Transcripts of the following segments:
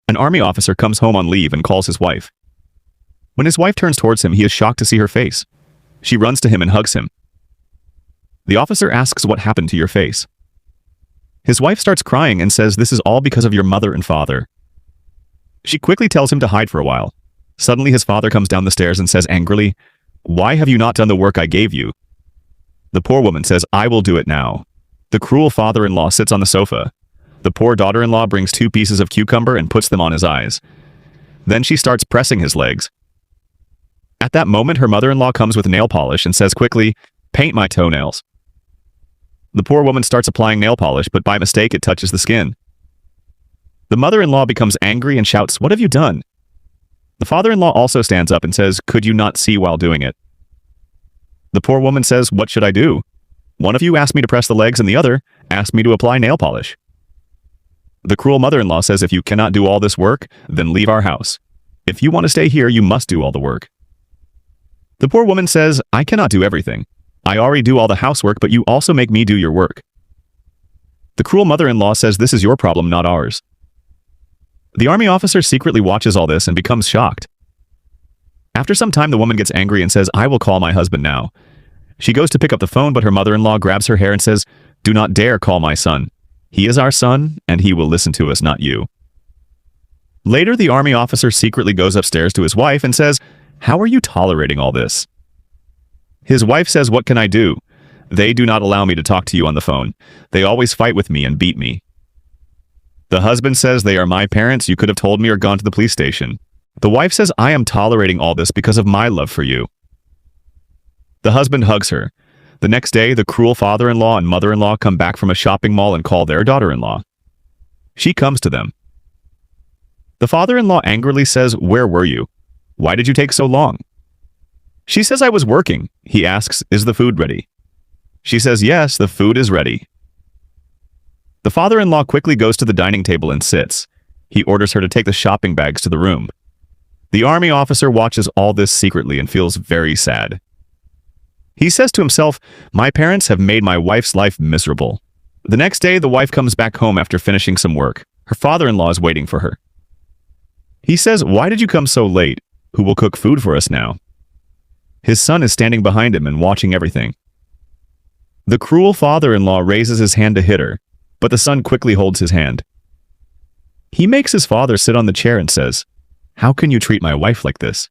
An army officer comes home on leave and calls his wife. When his wife turns towards him, he is shocked to see her face. She runs to him and hugs him. The officer asks what happened to your face. His wife starts crying and says this is all because of your mother and father. She quickly tells him to hide for a while. Suddenly his father comes down the stairs and says angrily, "Why have you not done the work I gave you?" The poor woman says, "I will do it now." The cruel father-in-law sits on the sofa. The poor daughter-in-law brings 2 pieces of cucumber and puts them on his eyes. Then she starts pressing his legs. At that moment, her mother-in-law comes with nail polish and says quickly, "Paint my toenails." The poor woman starts applying nail polish, but by mistake it touches the skin. The mother-in-law becomes angry and shouts, "What have you done?" The father-in-law also stands up and says, "Could you not see while doing it?" The poor woman says, "What should I do? One of you asked me to press the legs and the other asked me to apply nail polish." The cruel mother-in-law says, "If you cannot do all this work, then leave our house. If you want to stay here, you must do all the work." The poor woman says, "I cannot do everything. I already do all the housework, but you also make me do your work." The cruel mother-in-law says, "This is your problem, not ours." The army officer secretly watches all this and becomes shocked. After some time, the woman gets angry and says, "I will call my husband now." She goes to pick up the phone, but her mother-in-law grabs her hair and says, "Do not dare call my son. He is our son, and he will listen to us, not you." Later, the army officer secretly goes upstairs to his wife and says, "How are you tolerating all this?" His wife says, "What can I do? They do not allow me to talk to you on the phone. They always fight with me and beat me." The husband says, "They are my parents. You could have told me or gone to the police station." The wife says, "I am tolerating all this because of my love for you." The husband hugs her. The next day, the cruel father-in-law and mother-in-law come back from a shopping mall and call their daughter-in-law. She comes to them. The father-in-law angrily says, "Where were you? Why did you take so long?" She says, "I was working." He asks, "Is the food ready?" She says, "Yes, the food is ready." The father-in-law quickly goes to the dining table and sits. He orders her to take the shopping bags to the room. The army officer watches all this secretly and feels very sad. He says to himself, "My parents have made my wife's life miserable." The next day, the wife comes back home after finishing some work. Her father-in-law is waiting for her. He says, "Why did you come so late? Who will cook food for us now?" His son is standing behind him and watching everything. The cruel father-in-law raises his hand to hit her, but the son quickly holds his hand. He makes his father sit on the chair and says, "How can you treat my wife like this?"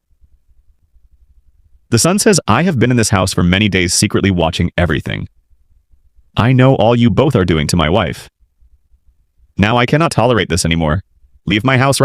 The son says, "I have been in this house for many days secretly watching everything. I know all you both are doing to my wife. Now I cannot tolerate this anymore. Leave my house right